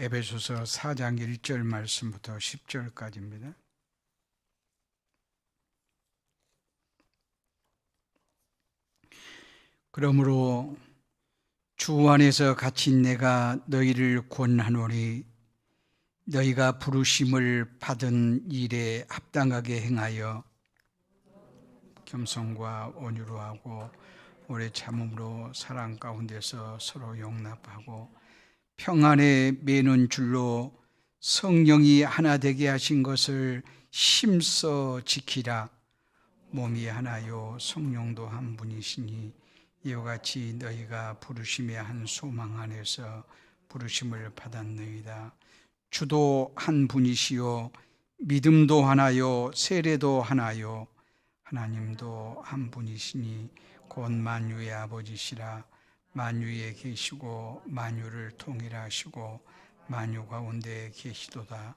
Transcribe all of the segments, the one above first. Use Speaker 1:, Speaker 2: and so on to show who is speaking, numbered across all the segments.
Speaker 1: 에베소서 4장 1절 말씀부터 10절까지입니다. 그러므로 주 안에서 갇힌 내가 너희를 권하노니 너희가 부르심을 받은 일에 합당하게 행하여 겸손과 온유로 하고 오래 참음으로 사랑 가운데서 서로 용납하고 평안에 매는 줄로 성령이 하나 되게 하신 것을 힘써 지키라. 몸이 하나요 성령도 한 분이시니 이와 같이 너희가 부르심의 한 소망 안에서 부르심을 받았느니라. 주도 한 분이시요 믿음도 하나요 세례도 하나요 하나님도 한 분이시니 곧 만유의 아버지시라. 만유에 계시고 만유를 통일하시고 만유 가운데 계시도다.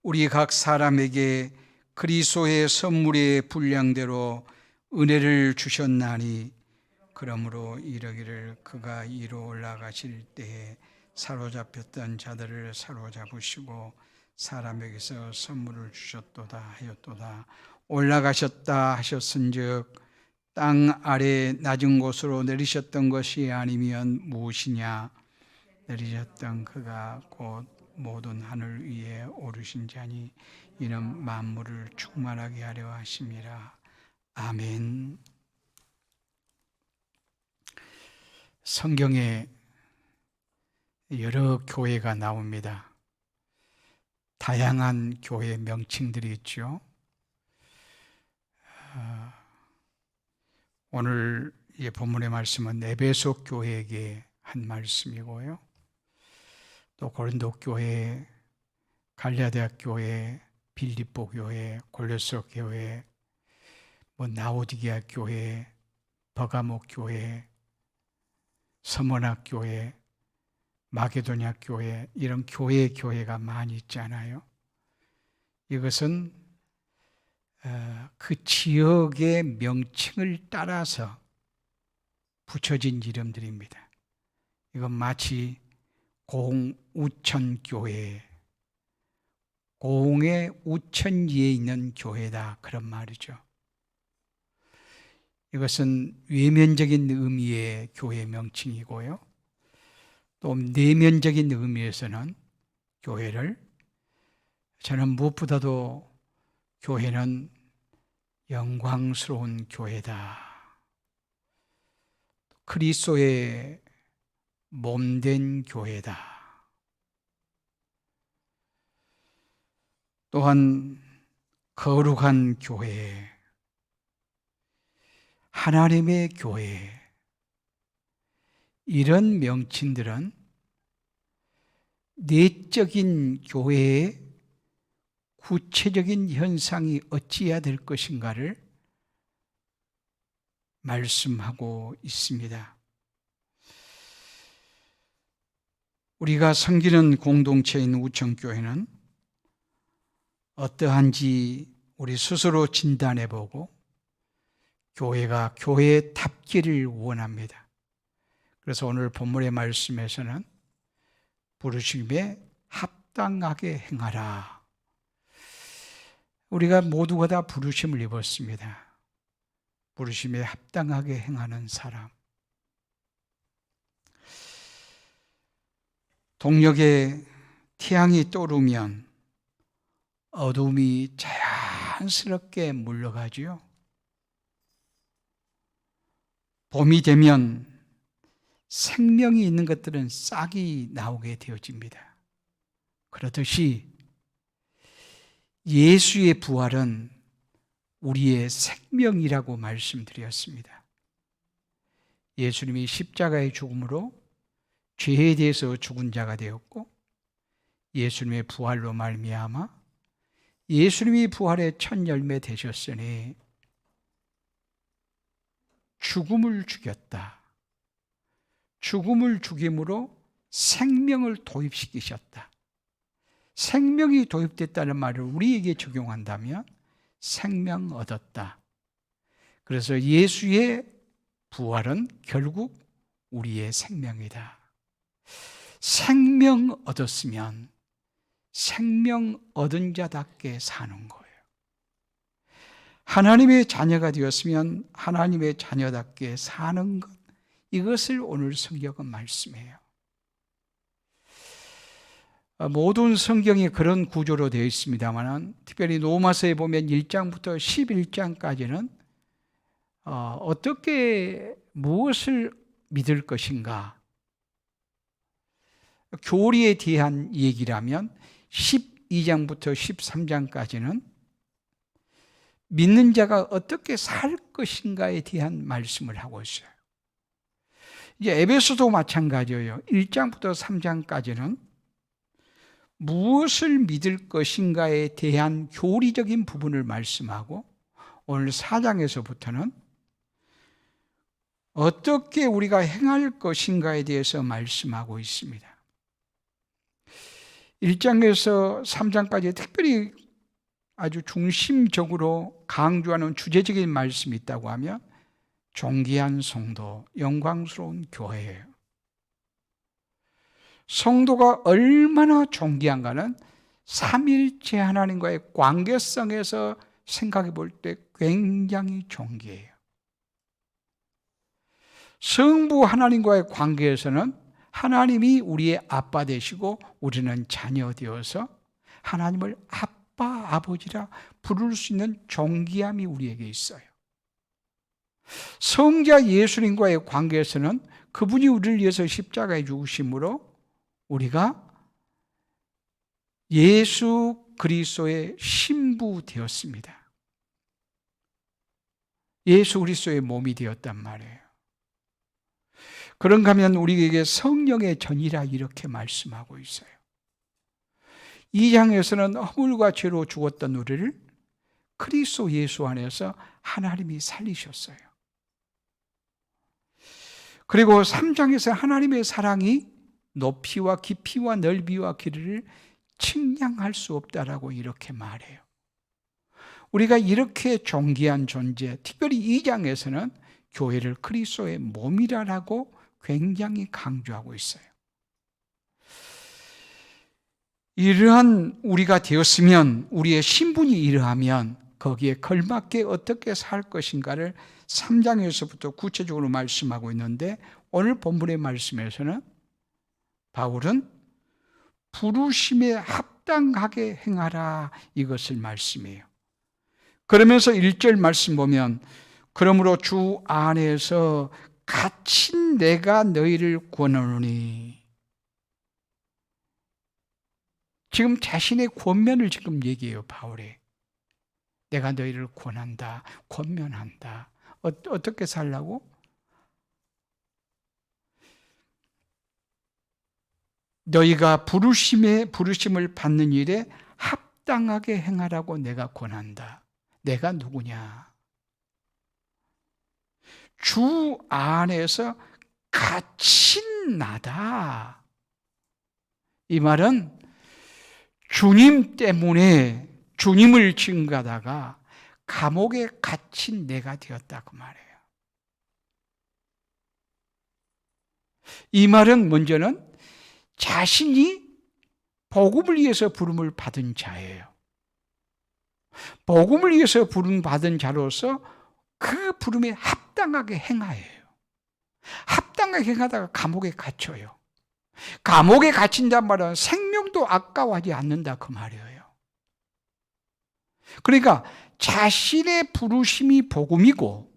Speaker 1: 우리 각 사람에게 그리스도의 선물의 분량대로 은혜를 주셨나니 그러므로 이르기를 그가 위로 올라가실 때에 사로잡혔던 자들을 사로잡으시고 사람에게서 선물을 주셨도다 하였도다. 올라가셨다 하셨은즉 땅 아래 낮은 곳으로 내리셨던 것이 아니면 무엇이냐? 내리셨던 그가 곧 모든 하늘 위에 오르신 자니 이는 만물을 충만하게 하려 하심이라. 아멘. 성경에 여러 교회가 나옵니다. 다양한 교회 명칭들이 있죠. 오늘 이 본문의 말씀은 에베소 교회에게 한 말씀이고요. 또 고린도 교회, 갈라디아 교회, 빌립보 교회, 골로새 교회, 라오디게아 교회, 버가모 교회, 서머나 교회, 마게도냐 교회, 이런 교회가 많이 있잖아요. 이것은 그 지역의 명칭을 따라서 붙여진 이름들입니다. 이건 마치 공우천교회, 공의 우천리에 있는 교회다 그런 말이죠. 이것은 외면적인 의미의 교회 명칭이고요. 또 내면적인 의미에서는 교회를 저는 무엇보다도 교회는 영광스러운 교회다. 그리스도의 몸된 교회다. 또한 거룩한 교회, 하나님의 교회, 이런 명칭들은 내적인 교회의 구체적인 현상이 어찌해야 될 것인가를 말씀하고 있습니다. 우리가 섬기는 공동체인 우천교회는 어떠한지 우리 스스로 진단해보고 교회가 교회답기를 원합니다. 그래서 오늘 본문의 말씀에서는 부르심에 합당하게 행하라. 우리가 모두가 다 부르심을 입었습니다. 부르심에 합당하게 행하는 사람. 동력에 태양이 떠오르면 어둠이 자연스럽게 물러가지요. 봄이 되면 생명이 있는 것들은 싹이 나오게 되어집니다. 그렇듯이 예수의 부활은 우리의 생명이라고 말씀드렸습니다. 예수님이 십자가의 죽음으로 죄에 대해서 죽은 자가 되었고 예수님의 부활로 말미암아 예수님이 부활의 첫 열매 되셨으니 죽음을 죽였다. 죽음을 죽임으로 생명을 도입시키셨다. 생명이 도입됐다는 말을 우리에게 적용한다면 생명 얻었다. 그래서 예수의 부활은 결국 우리의 생명이다. 생명 얻었으면 생명 얻은 자답게 사는 거예요. 하나님의 자녀가 되었으면 하나님의 자녀답게 사는 것, 이것을 오늘 성경은 말씀해요. 모든 성경이 그런 구조로 되어 있습니다만, 특별히 로마서에 보면 1장부터 11장까지는 어떻게 무엇을 믿을 것인가, 교리에 대한 얘기라면 12장부터 13장까지는 믿는 자가 어떻게 살 것인가에 대한 말씀을 하고 있어요. 이제 에베소도 마찬가지예요. 1장부터 3장까지는 무엇을 믿을 것인가에 대한 교리적인 부분을 말씀하고, 오늘 4장에서부터는 어떻게 우리가 행할 것인가에 대해서 말씀하고 있습니다. 1장에서 3장까지 특별히 아주 중심적으로 강조하는 주제적인 말씀이 있다고 하면 존귀한 성도, 영광스러운 교회예요. 성도가 얼마나 존귀한가는 삼일체 하나님과의 관계성에서 생각해 볼 때 굉장히 존귀해요. 성부 하나님과의 관계에서는 하나님이 우리의 아빠 되시고 우리는 자녀 되어서 하나님을 아빠, 아버지라 부를 수 있는 존귀함이 우리에게 있어요. 성자 예수님과의 관계에서는 그분이 우리를 위해서 십자가에 죽으심으로 우리가 예수 그리스도의 신부 되었습니다. 예수 그리스도의 몸이 되었단 말이에요. 그런가 하면 우리에게 성령의 전이라 이렇게 말씀하고 있어요. 2장에서는 허물과 죄로 죽었던 우리를 그리스도 예수 안에서 하나님이 살리셨어요. 그리고 3장에서 하나님의 사랑이 높이와 깊이와 넓이와 길이를 측량할 수 없다라고 이렇게 말해요. 우리가 이렇게 존귀한 존재, 특별히 2장에서는 교회를 그리스도의 몸이라고 굉장히 강조하고 있어요. 이러한 우리가 되었으면, 우리의 신분이 이러하면 거기에 걸맞게 어떻게 살 것인가를 3장에서부터 구체적으로 말씀하고 있는데, 오늘 본문의 말씀에서는 바울은 부르심에 합당하게 행하라 이것을 말씀해요. 그러면서 1절 말씀 보면 그러므로 주 안에서 갇힌 내가 너희를 권하노니, 지금 자신의 권면을 지금 얘기해요. 바울이 내가 너희를 권한다, 권면한다. 어떻게 살라고? 너희가 부르심을 받는 일에 합당하게 행하라고 내가 권한다. 내가 누구냐? 주 안에서 갇힌 나다. 이 말은 주님 때문에 주님을 증거하다가 감옥에 갇힌 내가 되었다 그 말이에요. 이 말은 먼저는 자신이 복음을 위해서 부름을 받은 자예요. 복음을 위해서 부름 받은 자로서 그 부름에 합당하게 행하여요. 합당하게 행하다가 감옥에 갇혀요. 감옥에 갇힌단 말은 생명도 아까워하지 않는다 그 말이에요. 그러니까 자신의 부르심이 복음이고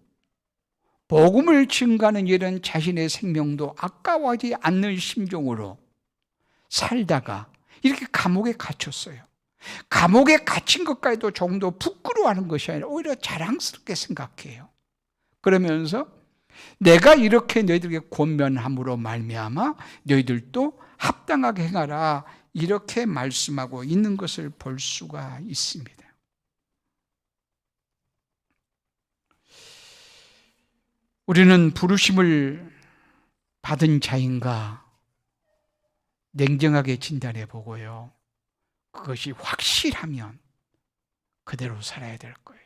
Speaker 1: 복음을 증거하는 일은 자신의 생명도 아까워하지 않는 심정으로 살다가 이렇게 감옥에 갇혔어요. 감옥에 갇힌 것까지도 조금 더 부끄러워하는 것이 아니라 오히려 자랑스럽게 생각해요. 그러면서 내가 이렇게 너희들에게 권면함으로 말미암아 너희들도 합당하게 행하라 이렇게 말씀하고 있는 것을 볼 수가 있습니다. 우리는 부르심을 받은 자인가 냉정하게 진단해 보고요. 그것이 확실하면 그대로 살아야 될 거예요.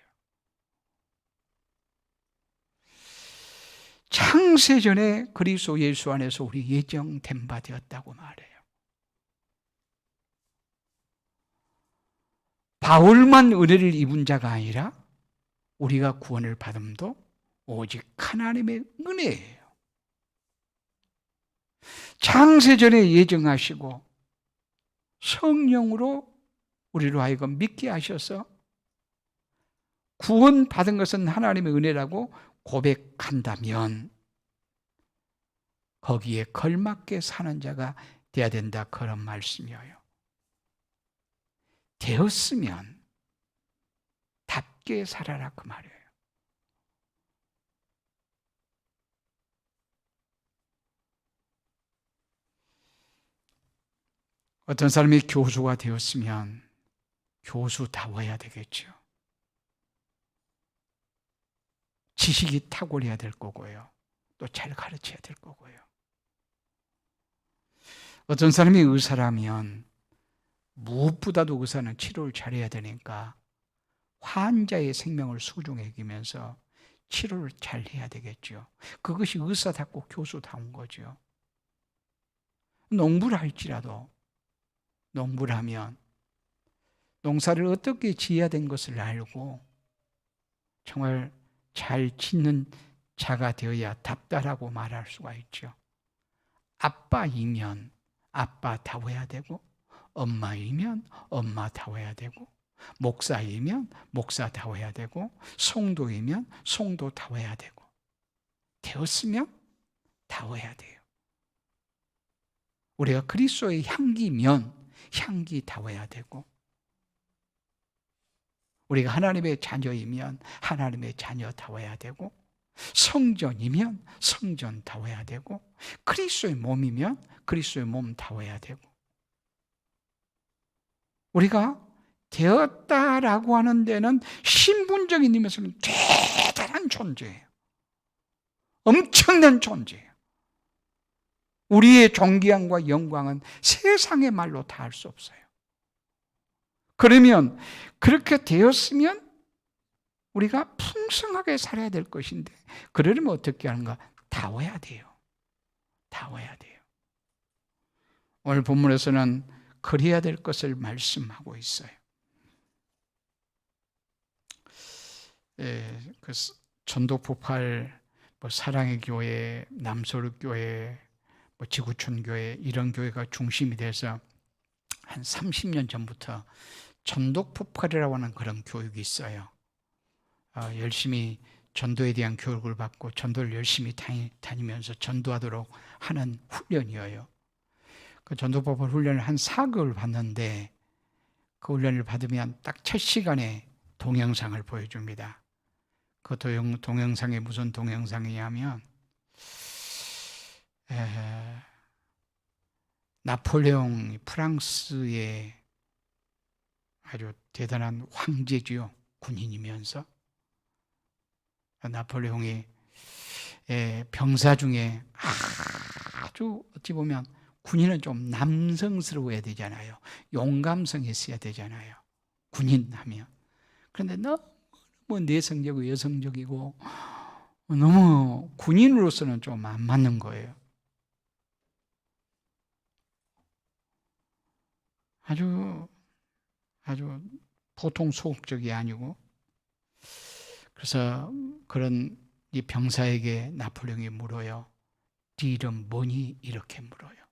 Speaker 1: 창세전에 그리스도 예수 안에서 우리 예정된 바 되었다고 말해요. 바울만 은혜를 입은 자가 아니라 우리가 구원을 받음도 오직 하나님의 은혜예요. 창세전에 예정하시고 성령으로 우리로 하여금 믿게 하셔서 구원받은 것은 하나님의 은혜라고 고백한다면 거기에 걸맞게 사는 자가 되어야 된다, 그런 말씀이에요. 되었으면 답게 살아라, 그 말이에요. 어떤 사람이 교수가 되었으면 교수다워야 되겠죠. 지식이 탁월해야 될 거고요. 또 잘 가르쳐야 될 거고요. 어떤 사람이 의사라면 무엇보다도 의사는 치료를 잘해야 되니까 환자의 생명을 소중히 여기면서 치료를 잘 해야 되겠죠. 그것이 의사답고 교수다운 거죠. 농부를 할지라도 농부를 하면 농사를 어떻게 지어야 되는 것을 알고 정말 잘 짓는 자가 되어야 답다라고 말할 수가 있죠. 아빠이면 아빠다워야 되고, 엄마이면 엄마다워야 되고, 목사이면 목사다워야 되고, 성도이면 성도다워야 되고, 되었으면 다워야 돼요. 우리가 그리스도의 향기면 향기다워야 되고, 우리가 하나님의 자녀이면 하나님의 자녀다워야 되고, 성전이면 성전다워야 되고, 그리스도의 몸이면 그리스도의 몸다워야 되고, 우리가 되었다라고 하는 데는 신분적인 의미에서는 대단한 존재예요. 엄청난 존재예요. 우리의 존귀함과 영광은 세상의 말로 다 할 수 없어요. 그러면 그렇게 되었으면 우리가 풍성하게 살아야 될 것인데, 그러려면 어떻게 하는가? 다워야 돼요. 다워야 돼요. 오늘 본문에서는 그래야 될 것을 말씀하고 있어요. 그 전도폭발, 사랑의 교회, 남서울교회, 지구촌교회, 이런 교회가 중심이 돼서 한 30년 전부터 전도폭발이라고 하는 그런 교육이 있어요. 열심히 전도에 대한 교육을 받고 전도를 열심히 다니면서 전도하도록 하는 훈련이에요. 그 전도폭발 훈련을 한 4개월 받는데, 그 훈련을 받으면 딱 첫 시간에 동영상을 보여줍니다. 그 동영상이 무슨 동영상이냐면 나폴레옹이 프랑스의 아주 대단한 황제지요. 군인이면서 나폴레옹이 병사 중에 아주 어찌 보면 군인은 좀 남성스러워야 되잖아요. 용감성이 있어야 되잖아요. 군인 하면. 그런데 너무 내성적이고 여성적이고 너무 군인으로서는 좀 안 맞는 거예요. 아주 보통 소극적이 아니고, 그래서 그런 이 병사에게 나폴레옹이 물어요. 네 이름 뭐니? 이렇게 물어요.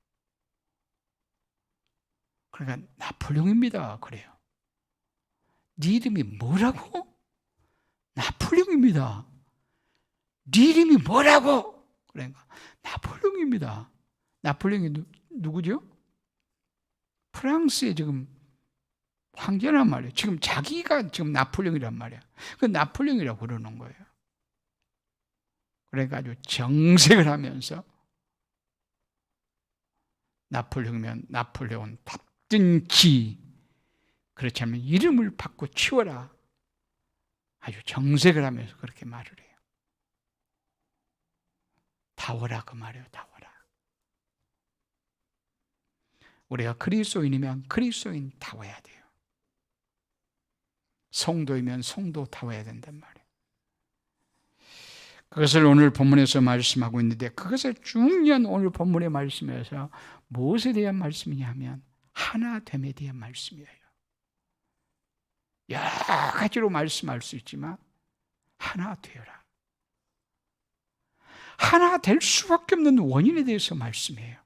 Speaker 1: 그러니까 나폴레옹입니다. 그래요. 네 이름이 뭐라고? 나폴레옹입니다. 네 이름이 뭐라고? 그러니까 나폴레옹입니다. 나폴레옹이 누구죠? 프랑스의 지금 황제란 말이에요. 지금 자기가 지금 나폴레옹이란 말이야. 그 나폴레옹이라고 그러는 거예요. 그러니까 아주 정색을 하면서 나폴레옹이면 나폴레옹 답든지, 그렇지 않으면 이름을 바꿔 치워라. 아주 정색을 하면서 그렇게 말을 해요. 다워라, 그 말이에요. 다워라. 우리가 그리스도인이면 그리스도인 다워야 돼요. 성도이면 성도 다워야 된단 말이에요. 그것을 오늘 본문에서 말씀하고 있는데, 그것을 중요한 오늘 본문의 말씀에서 무엇에 대한 말씀이냐 하면 하나됨에 대한 말씀이에요. 여러 가지로 말씀할 수 있지만 하나 되어라. 하나 될 수밖에 없는 원인에 대해서 말씀해요.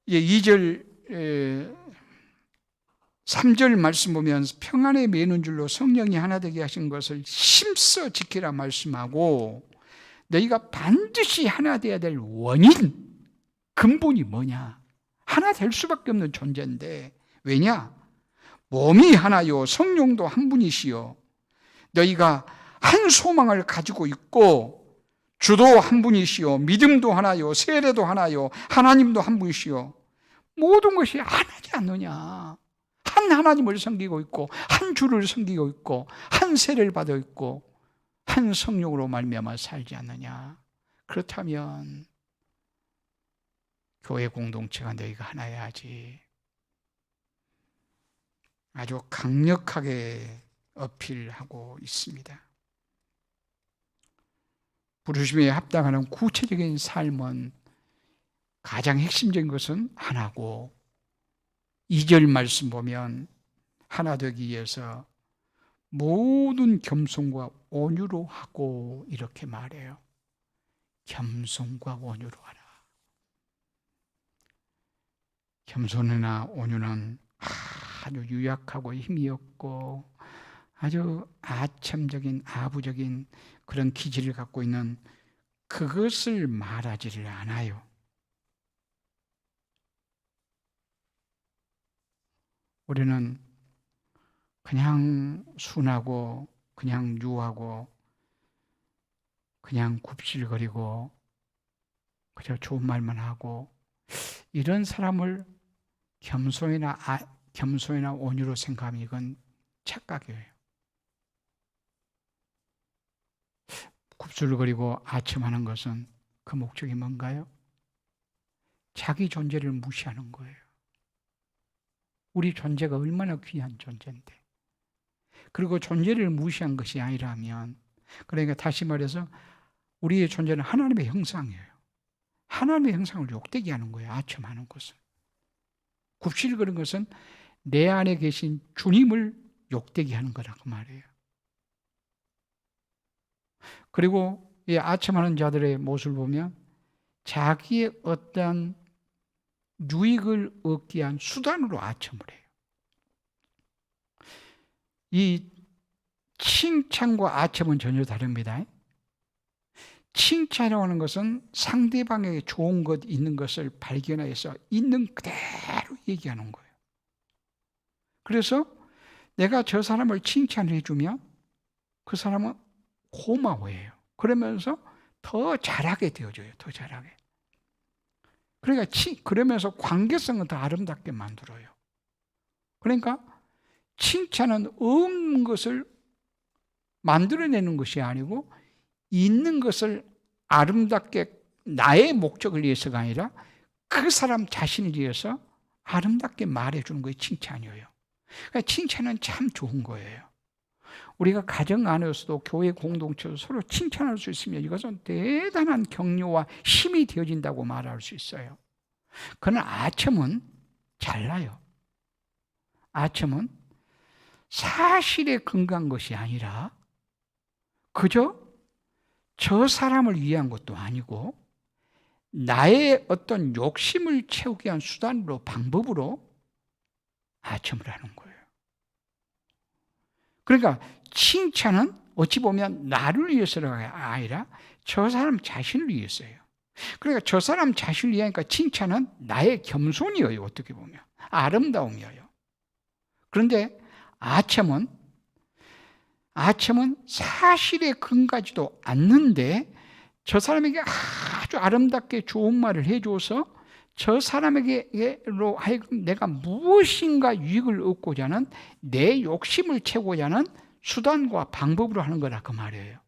Speaker 1: 2절 3절 말씀 보면 평안에 매는 줄로 성령이 하나 되게 하신 것을 힘써 지키라 말씀하고, 너희가 반드시 하나 되어야 될 원인, 근본이 뭐냐? 하나 될 수밖에 없는 존재인데, 왜냐? 몸이 하나요 성령도 한 분이시요 너희가 한 소망을 가지고 있고 주도 한 분이시요 믿음도 하나요 세례도 하나요 하나님도 한 분이시요 모든 것이 하나지 않느냐? 한 하나님을 섬기고 있고 한 주를 섬기고 있고 한 세례를 받아 있고 한 성령으로 말미암아 살지 않느냐? 그렇다면 교회 공동체가 너희가 하나여야지. 아주 강력하게 어필하고 있습니다. 부르심에 합당하는 구체적인 삶은 가장 핵심적인 것은 하나고, 2절 말씀 보면 하나 되기 위해서 모든 겸손과 온유로 하고 이렇게 말해요. 겸손과 온유로 하라. 겸손이나 온유는 아주 유약하고 힘이 없고 아주 아첨적인 아부적인 그런 기질을 갖고 있는 그것을 말하지를 않아요. 우리는 그냥 순하고 그냥 유하고 그냥 굽실거리고 그저 좋은 말만 하고 이런 사람을 겸손이나 온유로 생각하면 이건 착각이에요. 굽실거리고 아첨하는 것은 그 목적이 뭔가요? 자기 존재를 무시하는 거예요. 우리 존재가 얼마나 귀한 존재인데. 그리고 존재를 무시한 것이 아니라면, 그러니까 다시 말해서 우리의 존재는 하나님의 형상이에요. 하나님의 형상을 욕되게 하는 거예요. 아첨하는 것은. 굽실거리는 것은 내 안에 계신 주님을 욕되게 하는 거라고 말해요. 그리고 이 아첨하는 자들의 모습을 보면 자기의 어떤 유익을 얻기 위한 수단으로 아첨을 해요. 이 칭찬과 아첨은 전혀 다릅니다. 칭찬이라고 하는 것은 상대방에게 좋은 것 있는 것을 발견해서 있는 그대로 얘기하는 거예요. 그래서 내가 저 사람을 칭찬해 주면 그 사람은 고마워해요. 그러면서 더 잘하게 되어줘요. 더 잘하게. 그러니까 그러면서 관계성은 더 아름답게 만들어요. 그러니까 칭찬은 없는 것을 만들어내는 것이 아니고 있는 것을 아름답게 나의 목적을 위해서가 아니라 그 사람 자신을 위해서 아름답게 말해주는 것이 칭찬이에요. 그러니까 칭찬은 참 좋은 거예요. 우리가 가정 안에서도 교회 공동체도 서로 칭찬할 수 있으면 이것은 대단한 격려와 힘이 되어진다고 말할 수 있어요. 그러나 아첨은 잘나요. 아첨은 사실에 근거한 것이 아니라 그저 저 사람을 위한 것도 아니고 나의 어떤 욕심을 채우기 위한 수단으로, 방법으로 아첨을 하는 거예요. 그러니까 칭찬은 어찌 보면 나를 위해서가 아니라 저 사람 자신을 위해서예요. 그러니까 저 사람 자신을 위하니까 칭찬은 나의 겸손이에요. 어떻게 보면 아름다움이에요. 그런데 아첨은 사실에 근거하지도 않는데 저 사람에게 아주 아름답게 좋은 말을 해줘서 저 사람에게로 하여금 내가 무엇인가 유익을 얻고자 하는 내 욕심을 채우고자 하는 수단과 방법으로 하는 거라 그 말이에요.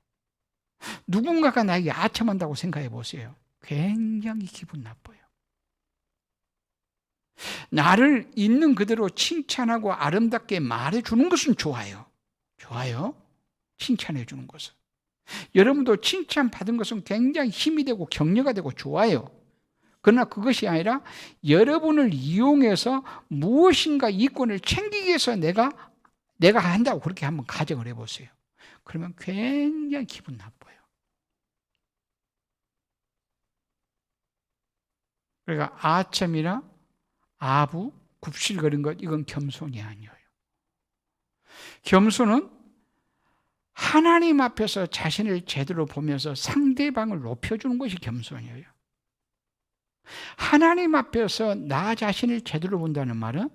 Speaker 1: 누군가가 나에게 아첨한다고 생각해 보세요. 굉장히 기분 나빠요. 나를 있는 그대로 칭찬하고 아름답게 말해주는 것은 좋아요. 좋아요. 칭찬해 주는 것은. 여러분도 칭찬받은 것은 굉장히 힘이 되고 격려가 되고 좋아요. 그러나 그것이 아니라 여러분을 이용해서 무엇인가 이권을 챙기기 위해서 내가 내가 한다고 그렇게 한번 가정을 해보세요. 그러면 굉장히 기분 나빠요. 그러니까 아첨이나 아부, 굽실거리는 것, 이건 겸손이 아니에요. 겸손은 하나님 앞에서 자신을 제대로 보면서 상대방을 높여주는 것이 겸손이에요. 하나님 앞에서 나 자신을 제대로 본다는 말은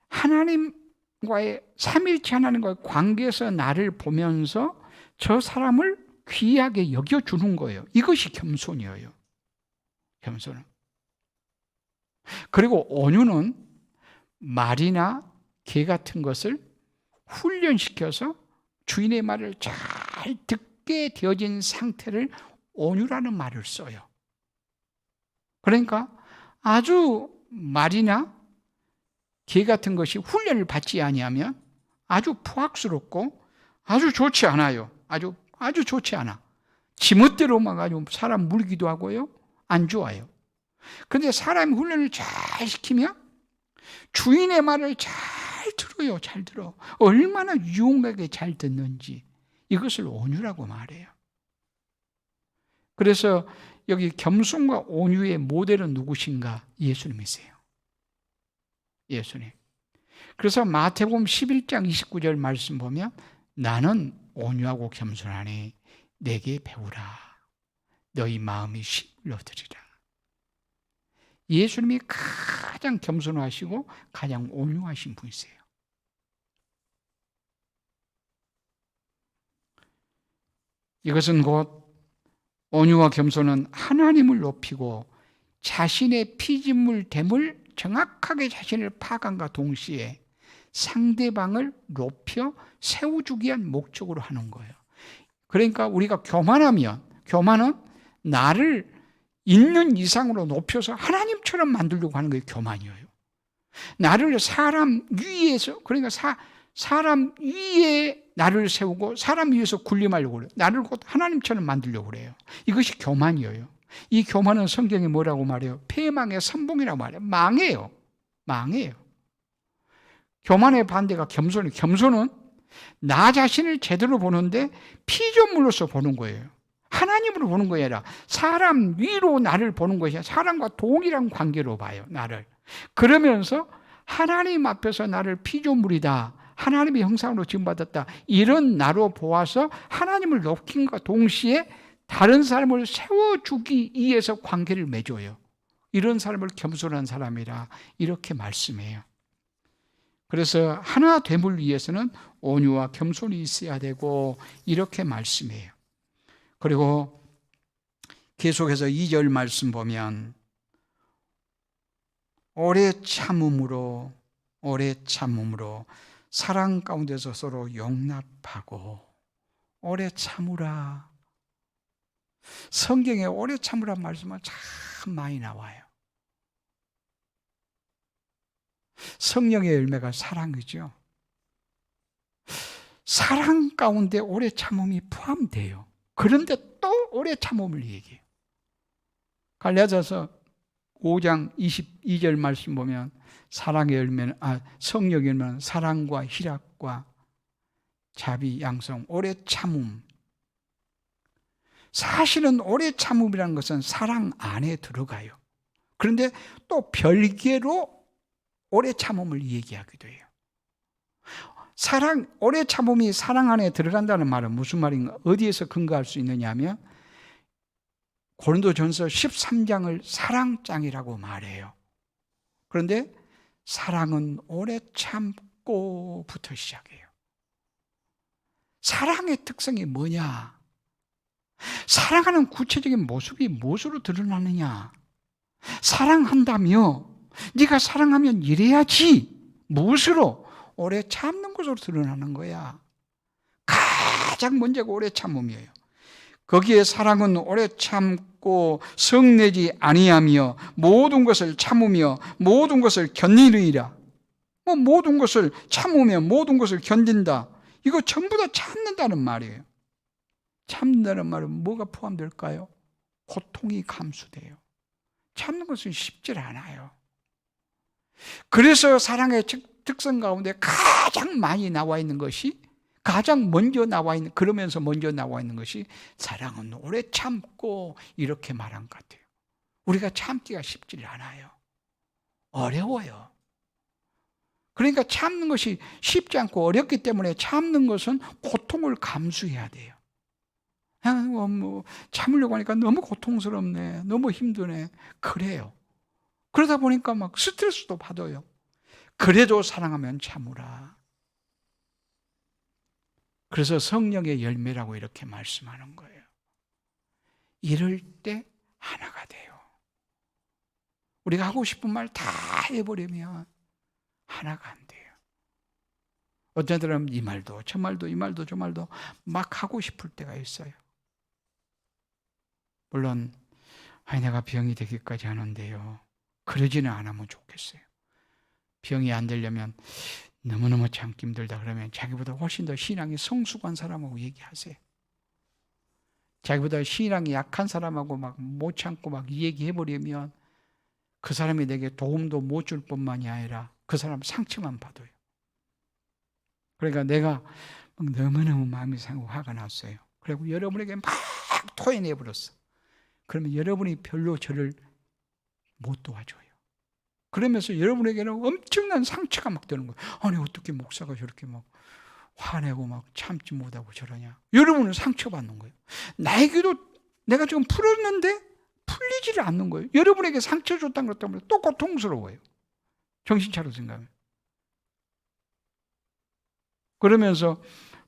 Speaker 1: 하나님과의 삼일체 하나님과의 관계에서 나를 보면서 저 사람을 귀하게 여겨주는 거예요. 이것이 겸손이에요. 겸손은. 그리고 온유는 말이나 개 같은 것을 훈련시켜서 주인의 말을 잘 듣게 되어진 상태를 온유라는 말을 써요. 그러니까 아주 말이나 개 같은 것이 훈련을 받지 아니하면 아주 포악스럽고 아주 좋지 않아요. 아주 좋지 않아. 지멋대로만 가지고 사람 물기도 하고요. 안 좋아요. 그런데 사람이 훈련을 잘 시키면 주인의 말을 잘 들어요. 잘 들어. 얼마나 유용하게 잘 듣는지 이것을 온유라고 말해요. 그래서 여기 겸손과 온유의 모델은 누구신가? 예수님이세요. 예수님. 그래서 마태복음 11장 29절 말씀 보면 나는 온유하고 겸손하니 내게 배우라. 너희 마음이 쉼을 얻으리라. 예수님이 가장 겸손하시고 가장 온유하신 분이세요. 이것은 곧 온유와 겸손은 하나님을 높이고 자신의 피진물됨을 정확하게 자신을 파악함과 동시에 상대방을 높여 세워주기 위한 목적으로 하는 거예요. 그러니까 우리가 교만은 나를 있는 이상으로 높여서 하나님처럼 만들려고 하는 게 교만이에요. 나를 사람 위에서, 그러니까 사람 위에 나를 세우고 사람 위에서 군림하려고 그래요. 나를 곧 하나님처럼 만들려고 그래요. 이것이 교만이에요. 이 교만은 성경이 뭐라고 말해요? 패망의 선봉이라고 말해요. 망해요. 교만의 반대가 겸손이에요. 겸손은 나 자신을 제대로 보는데 피조물로서 보는 거예요. 하나님으로 보는 게 아니라 사람 위로 나를 보는 것이 아니라 사람과 동일한 관계로 봐요. 나를. 그러면서 하나님 앞에서 나를 피조물이다. 하나님의 형상으로 지음받았다. 이런 나로 보아서 하나님을 높임과 동시에 다른 사람을 세워주기 위해서 관계를 맺어요. 이런 사람을 겸손한 사람이라 이렇게 말씀해요. 그래서 하나 됨을 위해서는 온유와 겸손이 있어야 되고 이렇게 말씀해요. 그리고 계속해서 2절 말씀 보면 오래 참음으로 사랑 가운데서 서로 용납하고 오래 참으라. 성경에 오래 참으란 말씀은 참 많이 나와요. 성령의 열매가 사랑이죠. 사랑 가운데 오래 참음이 포함돼요. 그런데 또 오래 참음을 얘기해요. 갈라디아서 5장 22절 말씀 보면 사랑의 열매는 성령의 열매는 사랑과 희락과 자비, 양성, 오래 참음. 사실은 오래 참음이라는 것은 사랑 안에 들어가요. 그런데 또 별개로 오래 참음을 얘기하기도 해요. 오래 참음이 사랑 안에 들어간다는 말은 무슨 말인가? 어디에서 근거할 수 있느냐 하면 고린도전서 13장을 사랑장이라고 말해요. 그런데 사랑은 오래 참고부터 시작해요. 사랑의 특성이 뭐냐? 사랑하는 구체적인 모습이 무엇으로 드러나느냐? 사랑한다며 네가 사랑하면 이래야지. 무엇으로? 오래 참는 것으로 드러나는 거야. 가장 먼저가 오래 참음이에요. 거기에 사랑은 오래 참고 성내지 아니하며 모든 것을 참으며 모든 것을 견디느니라. 모든 것을 참으며 모든 것을 견딘다. 이거 전부 다 참는다는 말이에요. 참는다는 말은 뭐가 포함될까요? 고통이 감수돼요. 참는 것은 쉽지 않아요. 그래서 사랑의 특성 가운데 가장 많이 나와 있는 것이, 가장 먼저 나와 있는, 그러면서 먼저 나와 있는 것이 사랑은 오래 참고, 이렇게 말한 것 같아요. 우리가 참기가 쉽지 않아요. 어려워요. 그러니까 참는 것이 쉽지 않고 어렵기 때문에 참는 것은 고통을 감수해야 돼요. 참으려고 하니까 너무 고통스럽네, 너무 힘드네, 그래요. 그러다 보니까 막 스트레스도 받아요. 그래도 사랑하면 참으라. 그래서 성령의 열매라고 이렇게 말씀하는 거예요. 이럴 때 하나가 돼요. 우리가 하고 싶은 말 다 해버리면 하나가 안 돼요. 어떤 사람은 이 말도 저 말도 이 말도 저 말도 막 하고 싶을 때가 있어요. 물론 내가 병이 되기까지 하는데요, 그러지는 않으면 좋겠어요. 병이 안 되려면 너무너무 참기 힘들다 그러면 자기보다 훨씬 더 신앙이 성숙한 사람하고 얘기하세요. 자기보다 신앙이 약한 사람하고 막 못 참고 막 얘기해버리면 그 사람이 내게 도움도 못 줄 뿐만이 아니라 그 사람 상처만 받아요. 그러니까 내가 너무너무 마음이 상하고 화가 났어요. 그리고 여러분에게 막 토해내버렸어. 그러면 여러분이 별로 저를 못 도와줘요. 그러면서 여러분에게는 엄청난 상처가 막 되는 거예요. 아니 어떻게 목사가 저렇게 막 화내고 막 참지 못하고 저러냐. 여러분은 상처받는 거예요. 나에게도 내가 지금 풀었는데 풀리지를 않는 거예요. 여러분에게 상처 줬다는 것 때문에 또 고통스러워요. 정신 차려 생각하면. 그러면서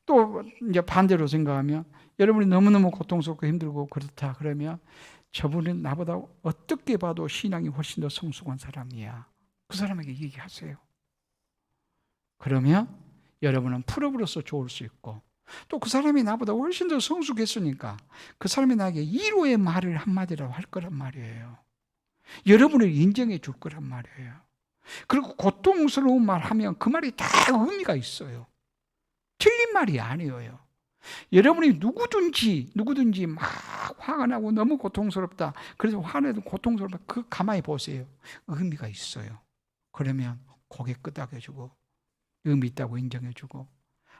Speaker 1: 또 이제 반대로 생각하면 여러분이 너무너무 고통스럽고 힘들고 그렇다 그러면 저분은 나보다 어떻게 봐도 신앙이 훨씬 더 성숙한 사람이야. 그 사람에게 얘기하세요. 그러면 여러분은 풀어버려서 좋을 수 있고, 또 그 사람이 나보다 훨씬 더 성숙했으니까 그 사람이 나에게 위로의 말을 한마디라도 할 거란 말이에요. 여러분을 인정해 줄 거란 말이에요. 그리고 고통스러운 말 하면 그 말이 다 의미가 있어요. 틀린 말이 아니에요. 여러분이 누구든지 막 화가 나고 너무 고통스럽다, 그래서 화내도 고통스럽다, 그 가만히 보세요. 의미가 있어요. 그러면 고개 끄덕여주고 의미 있다고 인정해주고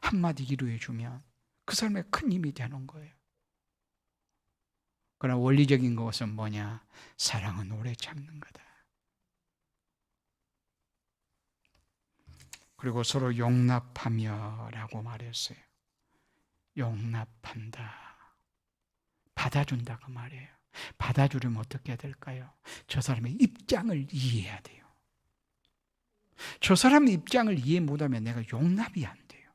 Speaker 1: 한마디 위로해주면 그 사람의 큰 힘이 되는 거예요. 그러나 원리적인 것은 뭐냐? 사랑은 오래 참는 거다. 그리고 서로 용납하며 라고 말했어요. 용납한다. 받아준다 그 말이에요. 받아주려면 어떻게 해야 될까요? 저 사람의 입장을 이해해야 돼요. 저 사람의 입장을 이해 못하면 내가 용납이 안 돼요.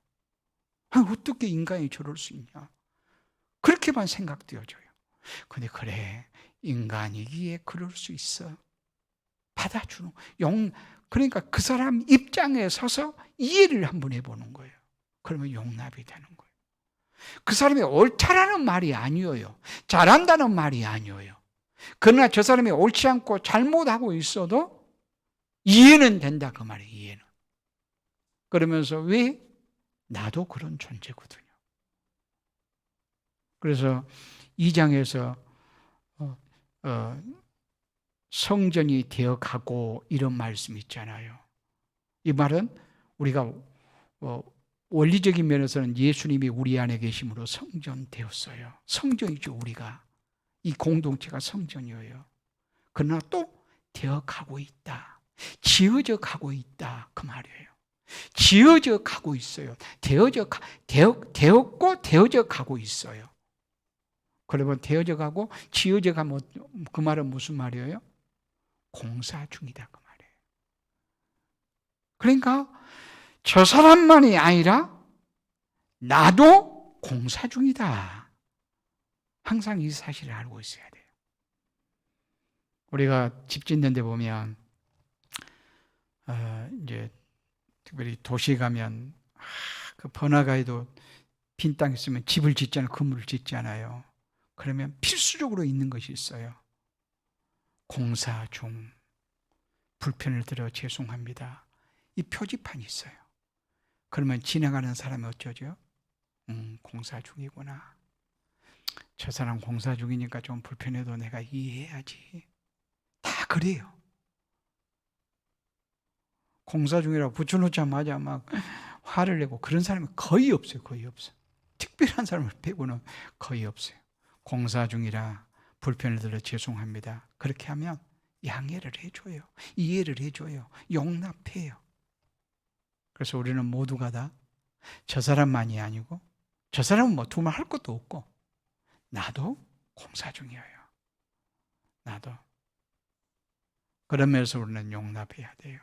Speaker 1: 어떻게 인간이 저럴 수 있냐? 그렇게만 생각되어져요. 근데 그래, 인간이기에 그럴 수 있어. 받아주는 그러니까 그 사람 입장에 서서 이해를 한번 해보는 거예요. 그러면 용납이 되는 거예요. 그 사람이 옳다라는 말이 아니에요. 잘한다는 말이 아니에요. 그러나 저 사람이 옳지 않고 잘못하고 있어도 이해는 된다 그 말이에요. 이해는. 그러면서 왜? 나도 그런 존재거든요. 그래서 2장에서 성전이 되어가고 이런 말씀 있잖아요. 이 말은 우리가 원리적인 면에서는 예수님이 우리 안에 계심으로 성전 되었어요. 성전이죠. 우리가 이 공동체가 성전이에요. 그러나 또 되어가고 있다. 지어져 가고 있다 그 말이에요. 지어져 가고 있어요. 되었고 되어져 가고 있어요. 그러면 되어져 가고 지어져 가면 그 말은 무슨 말이에요? 공사 중이다 그 말이에요. 그러니까 저 사람만이 아니라 나도 공사 중이다. 항상 이 사실을 알고 있어야 돼요. 우리가 집 짓는 데 보면 이제 특별히 도시에 가면 그 번화가에도 빈 땅 있으면 집을 짓잖아요. 건물을 짓잖아요. 그러면 필수적으로 있는 것이 있어요. 공사 중, 불편을 드려 죄송합니다. 이 표지판이 있어요. 그러면 지나가는 사람이 어쩌죠? 공사 중이구나. 저 사람 공사 중이니까 좀 불편해도 내가 이해해야지. 다 그래요. 공사 중이라고 붙여놓자마자 막 화를 내고 그런 사람이 거의 없어요. 거의 없어요. 특별한 사람을 빼고는 거의 없어요. 공사 중이라 불편을 들어 죄송합니다. 그렇게 하면 양해를 해줘요. 이해를 해줘요. 용납해요. 그래서 우리는 모두가 다 저 사람만이 아니고, 저 사람은 뭐 두말 할 것도 없고, 나도 공사 중이에요. 나도. 그러면서 우리는 용납해야 돼요.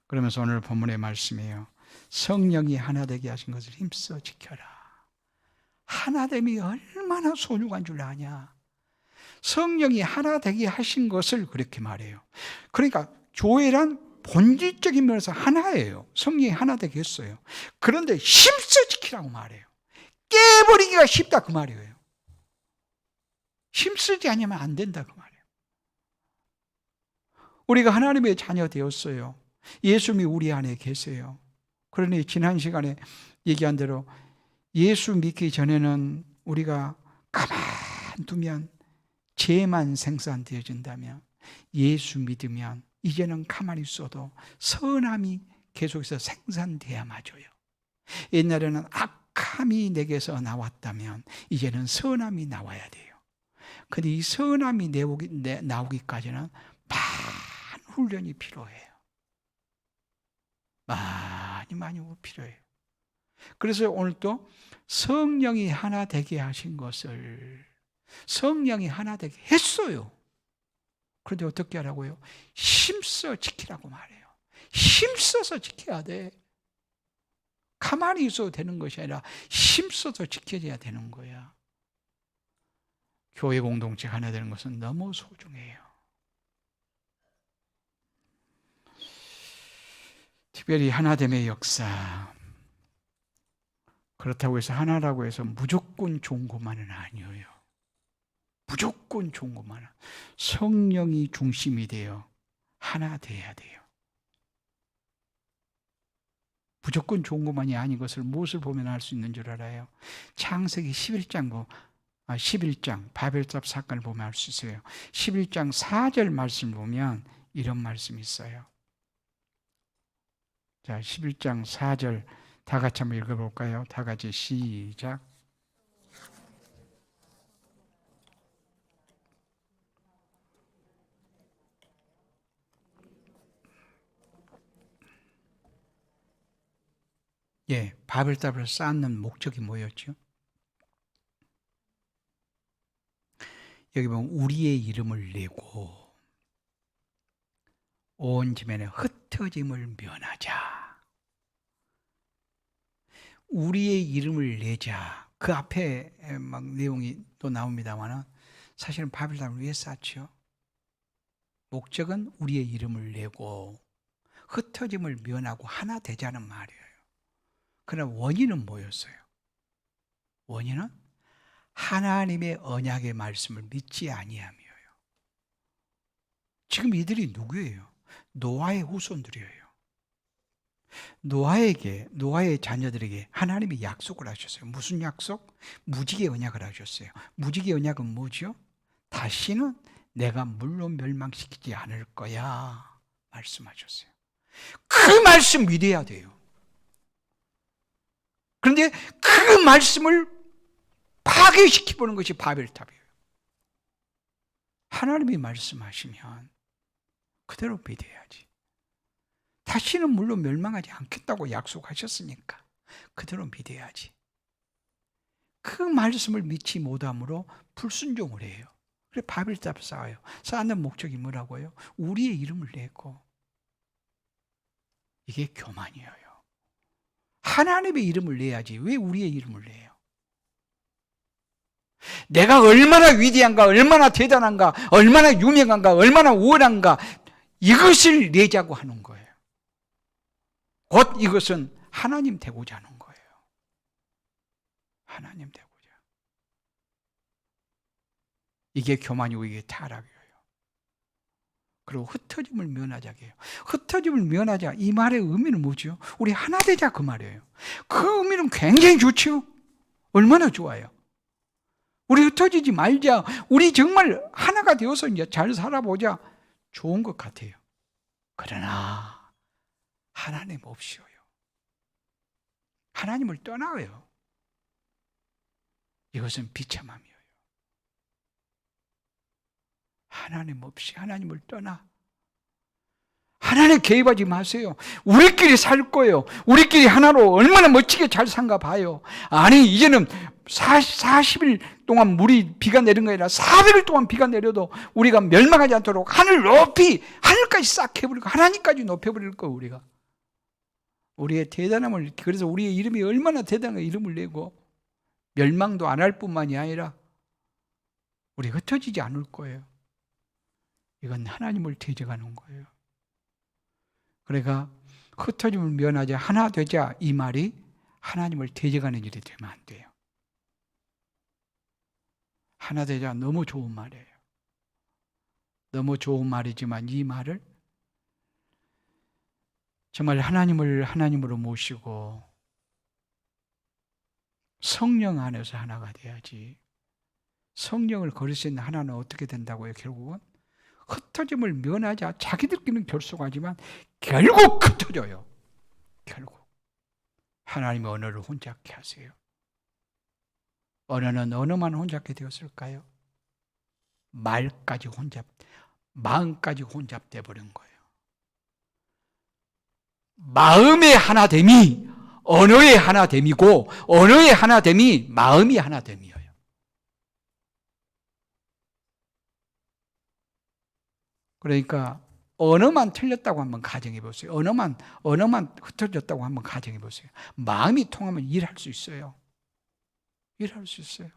Speaker 1: 그러면서 오늘 본문의 말씀이에요. 성령이 하나 되게 하신 것을 힘써 지켜라. 하나됨이 얼마나 소중한 줄 아냐. 성령이 하나 되게 하신 것을 그렇게 말해요. 그러니까 교회란 본질적인 면에서 하나예요. 성령이 하나 되게 했어요. 그런데 힘써 지키라고 말해요. 깨버리기가 쉽다 그 말이에요. 힘쓰지 않으면 안 된다 그 말이에요. 우리가 하나님의 자녀 되었어요. 예수님이 우리 안에 계세요. 그러니 지난 시간에 얘기한 대로 예수 믿기 전에는 우리가 가만두면 죄만 생산되어진다면, 예수 믿으면 이제는 가만히 있어도 선함이 계속해서 생산돼야 맞아요. 옛날에는 악함이 내게서 나왔다면 이제는 선함이 나와야 돼요. 근데 이 선함이 나오기까지는 많은 훈련이 필요해요. 많이 필요해요. 그래서 오늘 또 성령이 하나 되게 하신 것을, 성령이 하나 되게 했어요. 그런데 어떻게 하라고요? 힘써 지키라고 말해요. 힘써서 지켜야 돼. 가만히 있어도 되는 것이 아니라 힘써서 지켜져야 되는 거야. 교회 공동체 하나 되는 것은 너무 소중해요. 특별히 하나됨의 역사. 그렇다고 해서 하나라고 해서 무조건 좋은 것만은 아니에요. 무조건 좋은 것만은. 성령이 중심이 되어 하나 돼야 돼요. 무조건 좋은 것만이 아닌 것을 무엇을 보면 알 수 있는 줄 알아요? 창세기 11장 바벨탑 사건을 보면 알 수 있어요. 11장 4절 말씀을 보면 이런 말씀이 있어요. 자, 11장 4절 다 같이 한번 읽어볼까요? 다 같이 시작. 예, 바벨탑을 쌓는 목적이 뭐였죠? 여기 보면 우리의 이름을 내고 온 지면에 흩어짐을 면하자. 우리의 이름을 내자. 그 앞에 막 내용이 또 나옵니다만 사실은 바벨탑을 왜 쌓죠? 목적은 우리의 이름을 내고 흩어짐을 면하고 하나 되자는 말이에요. 그러나 원인은 뭐였어요? 원인은 하나님의 언약의 말씀을 믿지 아니함이에요. 지금 이들이 누구예요? 노아의 후손들이에요. 노아의 자녀들에게 하나님이 약속을 하셨어요. 무슨 약속? 무지개 언약을 하셨어요. 무지개 언약은 뭐죠? 다시는 내가 물로 멸망시키지 않을 거야 말씀하셨어요. 그 말씀 믿어야 돼요. 그런데 그 말씀을 파괴시켜보는 것이 바벨탑이에요. 하나님이 말씀하시면 그대로 믿어야지. 다시는 물론 멸망하지 않겠다고 약속하셨으니까 그대로 믿어야지. 그 말씀을 믿지 못함으로 불순종을 해요. 그래서 바벨탑 쌓아요. 쌓는 목적이 뭐라고요? 우리의 이름을 내고. 이게 교만이에요. 하나님의 이름을 내야지 왜 우리의 이름을 내요? 내가 얼마나 위대한가, 얼마나 대단한가, 얼마나 유명한가, 얼마나 우월한가, 이것을 내자고 하는 거예요. 곧 이것은 하나님 되고자 하는 거예요. 하나님 되고자. 이게 교만이고 이게 타락이에요. 그리고 흩어짐을 면하자고 해요. 흩어짐을 면하자, 이 말의 의미는 뭐죠? 우리 하나 되자 그 말이에요. 그 의미는 굉장히 좋죠. 얼마나 좋아요. 우리 흩어지지 말자. 우리 정말 하나가 되어서 이제 잘 살아보자. 좋은 것 같아요. 그러나 하나님 없이요. 하나님을 떠나요. 이것은 비참함이에요. 하나님 없이 하나님을 떠나. 하나님 개입하지 마세요. 우리끼리 살 거예요. 우리끼리 하나로 얼마나 멋지게 잘 산가 봐요. 아니 이제는 40일 동안 비가 내린 거 아니라 400일 동안 비가 내려도 우리가 멸망하지 않도록 하늘 높이 하늘까지 싹 해버리고 하나님까지 높여버릴 거예요. 우리가 우리의 대단함을, 그래서 우리의 이름이 얼마나 대단한 이름을 내고 멸망도 안 할 뿐만이 아니라 우리 흩어지지 않을 거예요. 이건 하나님을 대적하는 거예요. 그러니까 흩어짐을 면하자 하나 되자, 이 말이 하나님을 대적하는 일이 되면 안 돼요. 하나 되자 너무 좋은 말이에요. 너무 좋은 말이지만 이 말을 정말 하나님을 하나님으로 모시고 성령 안에서 하나가 돼야지. 성령을 거릴 수 있는 하나는 어떻게 된다고요? 결국은 흩어짐을 면하자 자기들끼리는 결속하지만 결국 흩어져요. 결국 하나님의 언어를 혼잡게 하세요. 언어는 언어만 혼잡게 되었을까요? 마음까지 혼잡돼 버린 거예요. 마음의 하나됨이 언어의 하나됨이고 언어의 하나됨이 마음이 하나됨이에요. 그러니까 언어만 틀렸다고 한번 가정해 보세요. 언어만 흩어졌다고 한번 가정해 보세요. 마음이 통하면 일할 수 있어요. 일할 수 있어요.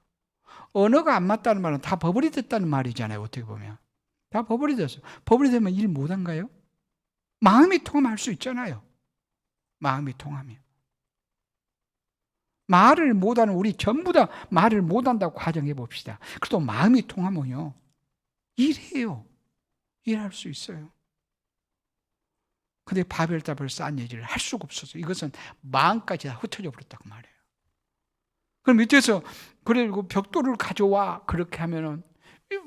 Speaker 1: 언어가 안 맞다는 말은 다 버버리 됐다는 말이잖아요. 어떻게 보면 다 버버리 됐어요. 버버리 되면 일 못한가요? 마음이 통하면 할 수 있잖아요. 마음이 통하면. 말을 못하는 우리 전부 다 말을 못한다고 가정해 봅시다. 그래도 마음이 통하면요 일해요. 일할 수 있어요. 근데 바벨탑을 쌓은 얘기를 할 수가 없어서 이것은 마음까지 다 흩어져 버렸다고 말해요. 그럼 밑에서 그리고 벽돌을 가져와 그렇게 하면은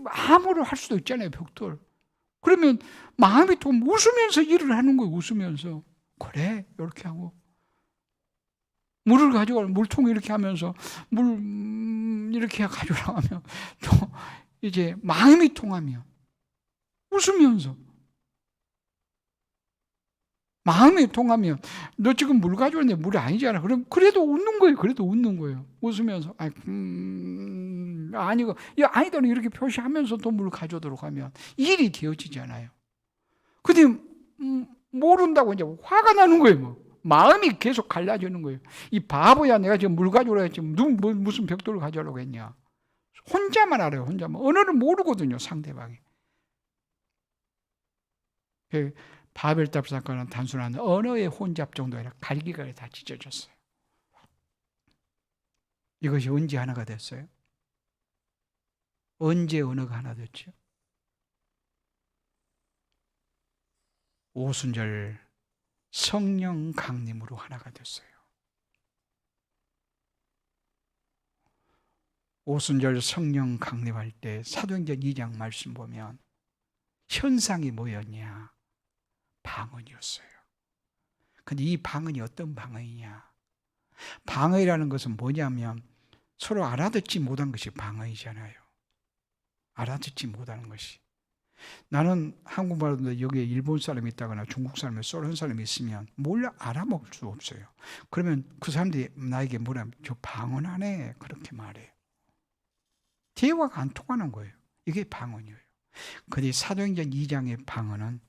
Speaker 1: 아무로 할 수도 있잖아요. 벽돌. 그러면 마음이 또 웃으면서 일을 하는 거예요. 웃으면서 그래 이렇게 하고 물을 가져가 물통 이렇게 하면서 물 이렇게 가져오라고 하면 또 이제 마음이 통하면 웃으면서 마음이 통하면 너 지금 물 가져왔는데 물이 아니잖아. 그럼 그래도 웃는 거예요. 그래도 웃는 거예요. 웃으면서 아니고 아니다는 이렇게 표시하면서 또 물 가져오도록 하면 일이 되어지잖아요. 근데 모른다고 이제 화가 나는 거예요. 뭐. 마음이 계속 갈라지는 거예요. 이 바보야, 내가 지금 물 가져오라 했지 무슨 벽돌을 가져오라고 했냐. 혼자만 알아요. 혼자만. 언어를 모르거든요. 상대방이. 바벨탑 사건은 단순한 언어의 혼잡 정도 아니라 갈기가 다 찢어졌어요. 이것이 언제 하나가 됐어요? 언제 언어가 하나 됐죠? 오순절 성령 강림으로 하나가 됐어요. 오순절 성령 강림할 때 사도행전 2장 말씀 보면 현상이 뭐였냐? 방언이었어요. 근데 이 방언이 어떤 방언이냐? 방언이라는 것은 뭐냐면 서로 알아듣지 못한 것이 방언이잖아요. 알아듣지 못하는 것이. 나는 한국말인데 여기에 일본 사람이 있다거나 중국 사람이 소련 사람이 있으면 몰라 알아먹을 수 없어요. 그러면 그 사람들이 나에게 뭐라면 저 방언하네 그렇게 말해요. 대화가 안 통하는 거예요. 이게 방언이에요. 근데 사도행전 2장의 방언은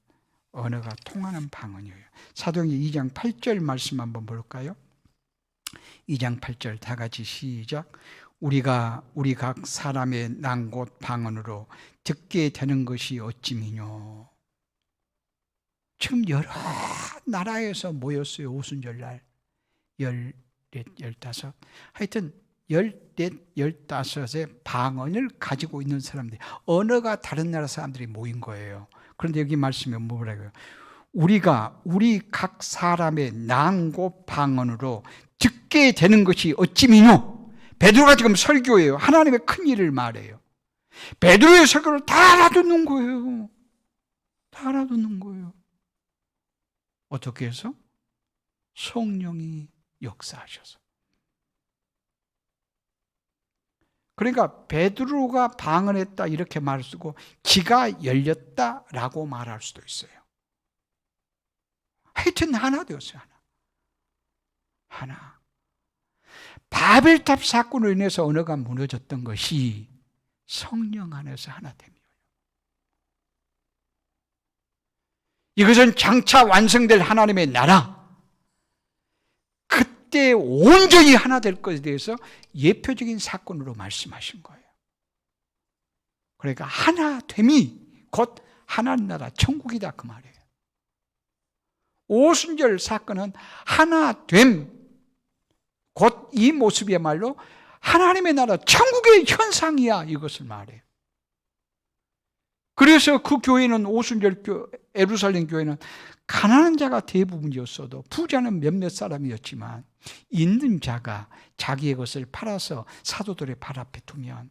Speaker 1: 언어가 통하는 방언이에요. 사도행전 2장 8절 말씀 한번 볼까요? 2장 8절 다 같이 시작. 우리 각 사람의 난 곳 방언으로 듣게 되는 것이 어찌미뇨. 지금 여러 나라에서 모였어요. 오순절날 14, 15 하여튼 14, 15의 방언을 가지고 있는 사람들이 언어가 다른 나라 사람들이 모인 거예요. 그런데 여기 말씀에 뭐라고요? 우리 각 사람의 난 곳 방언으로 듣게 되는 것이 어찌미뇨. 베드로가 지금 설교예요. 하나님의 큰 일을 말해요. 베드로의 설교를 다 알아듣는 거예요. 다 알아듣는 거예요. 어떻게 해서? 성령이 역사하셔서. 그러니까 베드로가 방언했다 이렇게 말을 쓰고 귀가 열렸다라고 말할 수도 있어요. 하여튼 하나 되었어요. 하나. 바벨탑 사건으로 인해서 언어가 무너졌던 것이 성령 안에서 하나 됩니다. 이것은 장차 완성될 하나님의 나라, 그때 온전히 하나 될 것에 대해서 예표적인 사건으로 말씀하신 거예요. 그러니까 하나됨이 곧 하나님 나라 천국이다 그 말이에요. 오순절 사건은 하나됨, 곧 이 모습이야말로 하나님의 나라 천국의 현상이야 이것을 말해요. 그래서 그 교회는 오순절 예루살렘 교회는 가난한 자가 대부분이었어도 부자는 몇몇 사람이었지만 있는 자가 자기의 것을 팔아서 사도들의 발 앞에 두면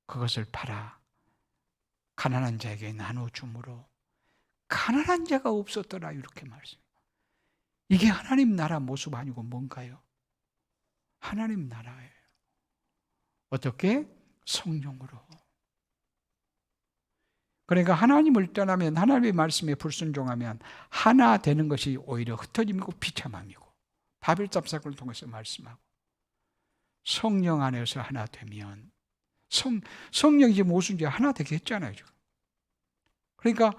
Speaker 1: 그것을 팔아 가난한 자에게 나눠줌으로 가난한 자가 없었더라 이렇게 말씀해요. 이게 하나님 나라 모습 아니고 뭔가요? 하나님 나라예요. 어떻게? 성령으로. 그러니까 하나님을 떠나면 하나님의 말씀에 불순종하면 하나 되는 것이 오히려 흩어짐이고 비참함이고 바벨탑 사건을 통해서 말씀하고 성령 안에서 하나 되면 성령이 지금 오순절 하나 되게 했잖아요. 그러니까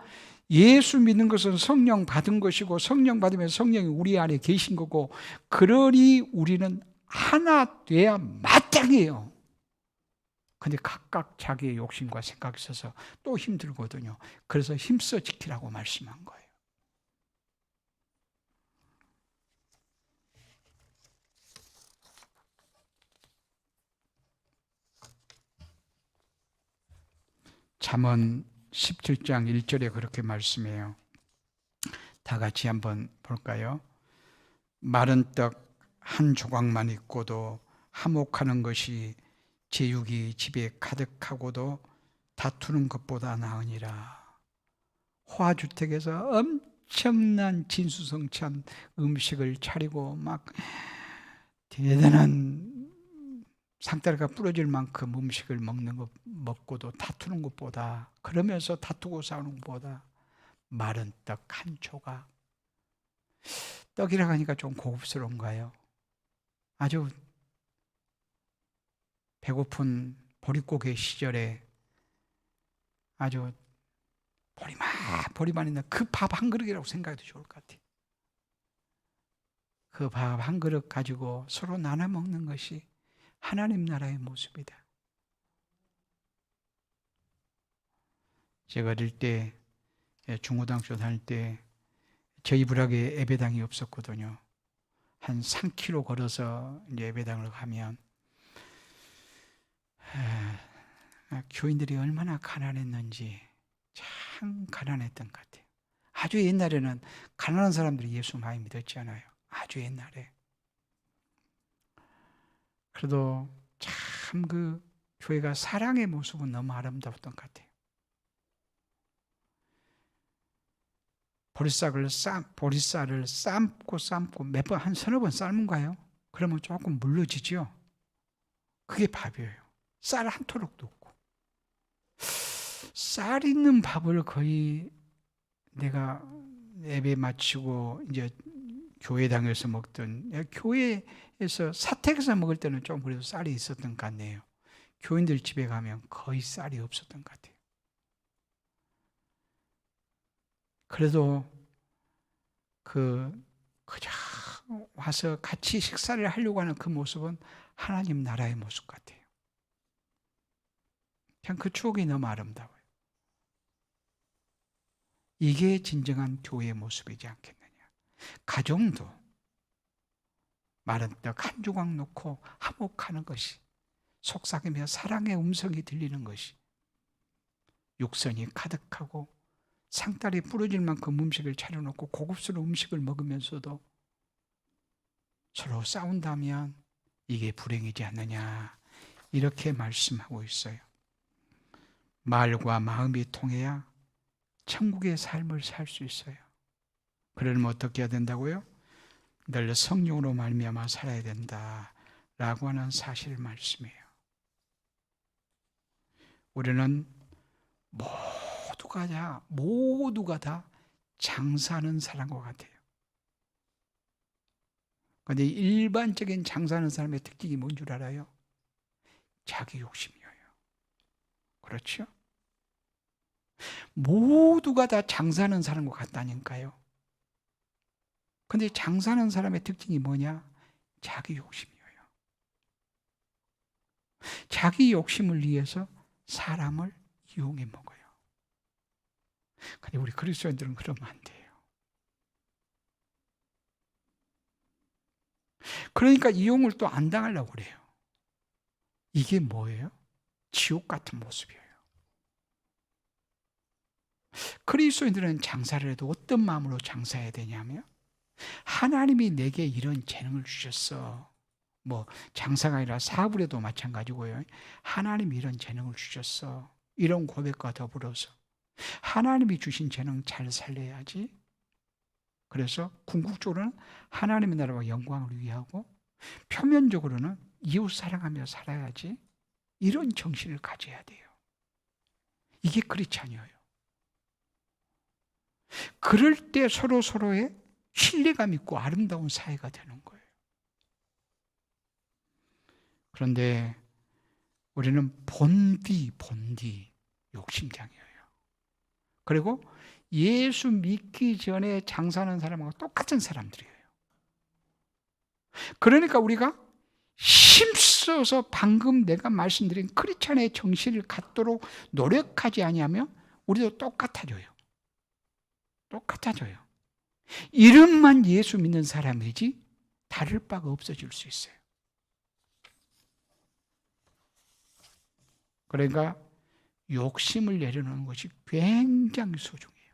Speaker 1: 예수 믿는 것은 성령 받은 것이고 성령 받으면 성령이 우리 안에 계신 거고 그러니 우리는 하나 돼야 마땅해요. 근데 각각 자기의 욕심과 생각이 있어서 또 힘들거든요. 그래서 힘써 지키라고 말씀한 거예요. 잠언 17장 1절에 그렇게 말씀해요. 다 같이 한번 볼까요? 마른 떡 한 조각만 있고도 화목하는 것이 제육이 집에 가득하고도 다투는 것보다 나으니라. 호화주택에서 엄청난 진수성찬 음식을 차리고 막 대단한 상다리가 부러질 만큼 음식을 먹고도 다투는 것보다, 그러면서 다투고 싸우는 것보다 마른 떡 한 조각. 떡이라고 하니까 좀 고급스러운가요? 아주 배고픈 보릿고개 시절에 아주 보리만 있는 그 밥 한 그릇이라고 생각해도 좋을 것 같아요. 그 밥 한 그릇 가지고 서로 나눠 먹는 것이 하나님 나라의 모습이다. 제가 어릴 때 중고등학교 다닐 때 저희 부락에 예배당이 없었거든요. 한 3km 걸어서 이제 예배당을 가면 교인들이 얼마나 가난했는지 참 가난했던 것 같아요. 아주 옛날에는 가난한 사람들이 예수 많이 믿었잖아요. 아주 옛날에. 그래도 참 그 교회가 사랑의 모습은 너무 아름다웠던 것 같아요. 보리쌀을 삶고 몇 번, 한 서너 번 삶은가요? 그러면 조금 물러지죠. 그게 밥이에요. 쌀 한 토록도 없고. 쌀 있는 밥을 거의 내가 예배 마치고 이제 교회당에서 먹던, 교회에서 사택에서 먹을 때는 좀 그래도 쌀이 있었던 것 같네요. 교인들 집에 가면 거의 쌀이 없었던 것 같아요. 그래도 그저 와서 같이 식사를 하려고 하는 그 모습은 하나님 나라의 모습 같아요. 그냥 그 추억이 너무 아름다워요. 이게 진정한 교회의 모습이지 않겠느냐. 가정도 마른 떡 한 조각 놓고 화목하는 것이, 속삭이며 사랑의 음성이 들리는 것이, 육선이 가득하고 상다리 부러질 만큼 음식을 차려놓고 고급스러운 음식을 먹으면서도 서로 싸운다면 이게 불행이지 않느냐, 이렇게 말씀하고 있어요. 말과 마음이 통해야 천국의 삶을 살 수 있어요. 그러려면 어떻게 해야 된다고요? 늘 성령으로 말미암아 살아야 된다라고 하는 사실 말씀이에요. 우리는 모두가 다 장사하는 사람과 같아요. 그런데 일반적인 장사하는 사람의 특징이 뭔 줄 알아요? 자기 욕심이에요. 그렇죠? 모두가 다 장사하는 사람과 같다니까요. 근데 장사하는 사람의 특징이 뭐냐? 자기 욕심이에요. 자기 욕심을 위해서 사람을 이용해 먹어요. 근데 우리 그리스도인들은 그러면 안 돼요. 그러니까 이용을 또 안 당하려고 그래요. 이게 뭐예요? 지옥 같은 모습이에요. 그리스도인들은 장사를 해도 어떤 마음으로 장사해야 되냐면, 하나님이 내게 이런 재능을 주셨어. 장사가 아니라 사업을 해도 마찬가지고요. 하나님이 이런 재능을 주셨어. 이런 고백과 더불어서 하나님이 주신 재능 잘 살려야지. 그래서 궁극적으로는 하나님의 나라와 영광을 위하고, 표면적으로는 이웃 사랑하며 살아야지. 이런 정신을 가져야 돼요. 이게 크리스찬이에요. 그럴 때 서로의 신뢰감 있고 아름다운 사회가 되는 거예요. 그런데 우리는 본디 욕심장이에요. 그리고 예수 믿기 전에 장사하는 사람하고 똑같은 사람들이에요. 그러니까 우리가 힘써서 방금 내가 말씀드린 크리스찬의 정신을 갖도록 노력하지 아니하면 우리도 똑같아져요. 이름만 예수 믿는 사람이지 다를 바가 없어질 수 있어요. 그러니까 욕심을 내려놓는 것이 굉장히 소중해요.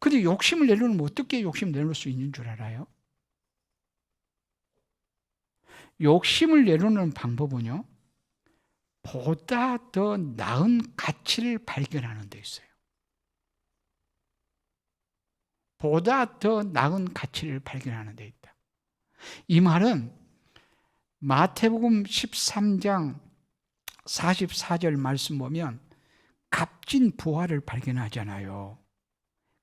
Speaker 1: 근데 욕심을 내려놓으면 어떻게 욕심을 내려놓을 수 있는 줄 알아요? 욕심을 내려놓는 방법은요, 보다 더 나은 가치를 발견하는 데 있어요. 보다 더 나은 가치를 발견하는 데 있다. 이 말은 마태복음 13장 44절 말씀 보면 값진 부화를 발견하잖아요.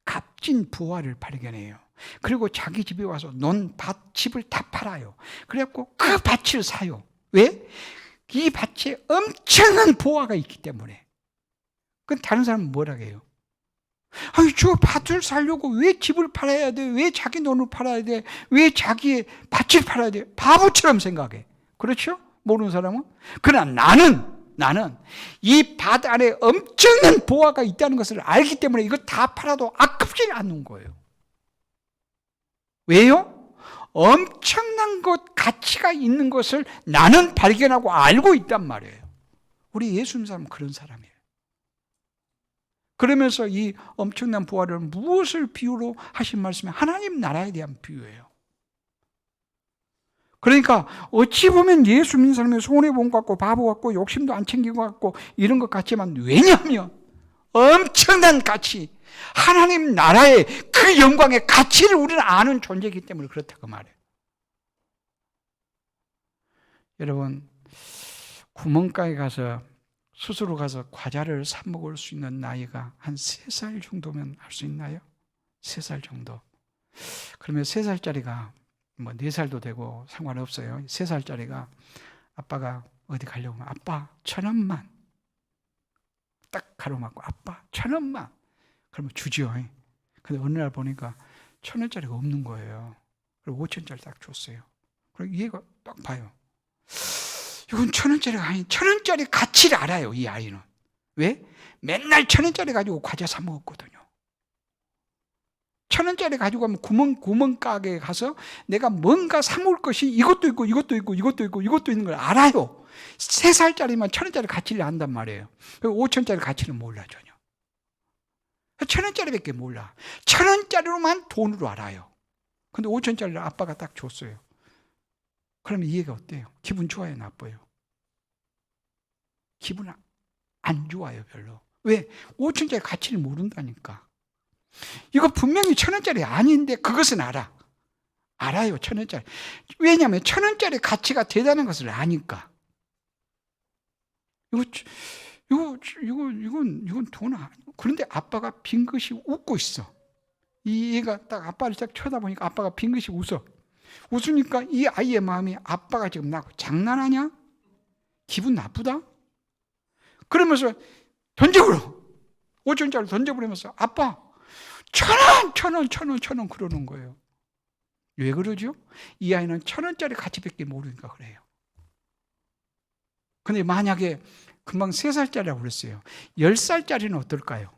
Speaker 1: 값진 부화를 발견해요. 그리고 자기 집에 와서 집을 다 팔아요. 그래갖고 그 밭을 사요. 왜? 이 밭에 엄청난 부화가 있기 때문에. 그 다른 사람은 뭐라고 해요? 아니, 저 밭을 사려고 왜 집을 팔아야 돼? 왜 자기 돈을 팔아야 돼? 왜 자기의 밭을 팔아야 돼? 바보처럼 생각해. 그렇죠? 모르는 사람은? 그러나 나는 이 밭 안에 엄청난 보화가 있다는 것을 알기 때문에 이거 다 팔아도 아깝지 않는 거예요. 왜요? 엄청난 가치가 있는 것을 나는 발견하고 알고 있단 말이에요. 우리 예수 믿는 사람은 그런 사람이에요. 그러면서 이 엄청난 부활을 무엇을 비유로 하신 말씀이 하나님 나라에 대한 비유예요. 그러니까 어찌 보면 예수 믿는 사람이 손해본 것 같고 바보 같고 욕심도 안 챙긴 것 같고 이런 것 같지만, 왜냐하면 엄청난 가치, 하나님 나라의 그 영광의 가치를 우리는 아는 존재이기 때문에 그렇다고 말해요. 여러분, 구멍가에 가서 스스로 가서 과자를 사 먹을 수 있는 나이가 한 3살 정도면 할 수 있나요? 3살 정도. 그러면 3살짜리가 4살도 되고 상관없어요. 3살짜리가 아빠가 어디 가려고 하면 아빠 1,000원만 딱 가로막고 아빠 1,000원만 그러면 주죠. 근데 어느 날 보니까 1,000원짜리가 없는 거예요. 그리고 5,000원짜리 딱 줬어요. 그리고 얘가 딱 봐요. 이건 1,000원짜리가 아니 1,000원짜리 가치를 알아요. 이 아이는. 왜? 맨날 1,000원짜리 가지고 과자 사 먹었거든요. 1,000원짜리 가지고 가면 구멍가게에 가서 내가 뭔가 사 먹을 것이 이것도 있고 이것도 있고 이것도 있고 이것도 있는 걸 알아요. 3살짜리만 1,000원짜리 가치를 안단 말이에요. 5,000원짜리 가치는 몰라 전혀. 1,000원짜리밖에 몰라. 1,000원짜리로만 돈으로 알아요. 근데 5,000원짜리를 아빠가 딱 줬어요. 그러면 이해가 어때요? 기분 좋아요, 나빠요? 기분 안 좋아요, 별로. 왜? 5천짜리 가치를 모른다니까. 이거 분명히 1,000원짜리 아닌데 그것은 알아요. 1,000원짜리. 왜냐하면 1,000원짜리 가치가 되다는 것을 아니까. 이건 돈 아니고. 그런데 아빠가 빙긋이 웃고 있어. 이 애가 딱 아빠를 딱 쳐다보니까 아빠가 빙긋이 웃어. 웃으니까 이 아이의 마음이 아빠가 지금 나고 장난하냐? 기분 나쁘다? 그러면서 던져버려. 5천원짜리 던져버리면서 아빠 1,000원 그러는 거예요. 왜 그러죠? 이 아이는 1,000원짜리 가치밖에 모르니까 그래요. 근데 만약에 금방 3살짜리라고 그랬어요. 10살짜리는 어떨까요?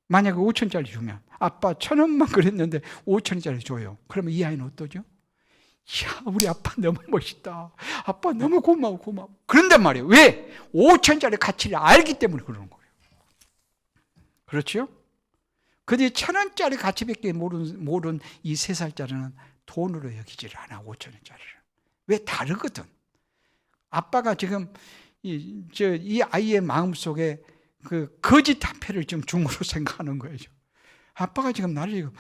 Speaker 1: 만약에 5천원짜리 주면 아빠 1,000원만 그랬는데 5천원짜리 줘요. 그러면 이 아이는 어떠죠? 이야, 우리 아빠 너무 멋있다. 아빠 너무 고마워. 그런단 말이에요. 왜? 5천원짜리 가치를 알기 때문에 그러는 거예요. 그렇죠? 근데 1,000원짜리 가치밖에 모르는 이 3살짜리는 돈으로 여기지를 않아. 5천원짜리를. 왜? 다르거든. 아빠가 지금 이 아이의 마음속에 그 거짓 화폐를 지금 중으로 생각하는 거예요. 아빠가 지금 나를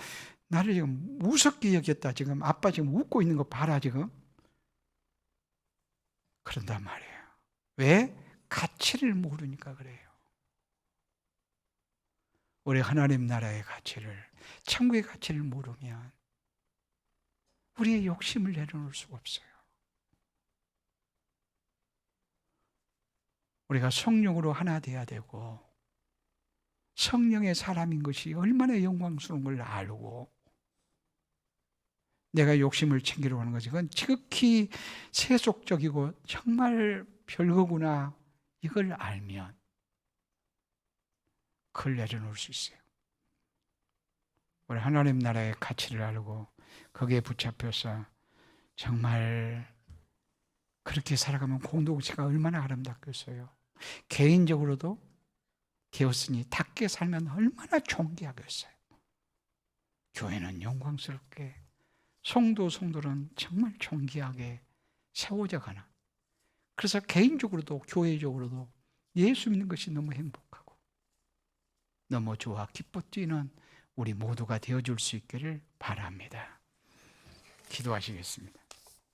Speaker 1: 지금 우습게 여겼다. 지금 아빠 지금 웃고 있는 거 봐라 지금. 그런단 말이에요. 왜? 가치를 모르니까 그래요. 우리 하나님 나라의 가치를, 천국의 가치를 모르면 우리의 욕심을 내려놓을 수가 없어요. 우리가 성령으로 하나 돼야 되고 성령의 사람인 것이 얼마나 영광스러운 걸 알고, 내가 욕심을 챙기려고 하는 것이 그건 지극히 세속적이고 정말 별거구나, 이걸 알면 그걸 내려놓을 수 있어요. 우리 하나님 나라의 가치를 알고 거기에 붙잡혀서 정말 그렇게 살아가면 공동체가 얼마나 아름답겠어요. 개인적으로도 되었으니 닦게 살면 얼마나 존귀하겠어요. 교회는 영광스럽게, 성도는 정말 존귀하게 세워져 가나. 그래서 개인적으로도 교회적으로도 예수 믿는 것이 너무 행복하고 너무 좋아 기뻐 뛰는 우리 모두가 되어줄 수 있기를 바랍니다. 기도하시겠습니다.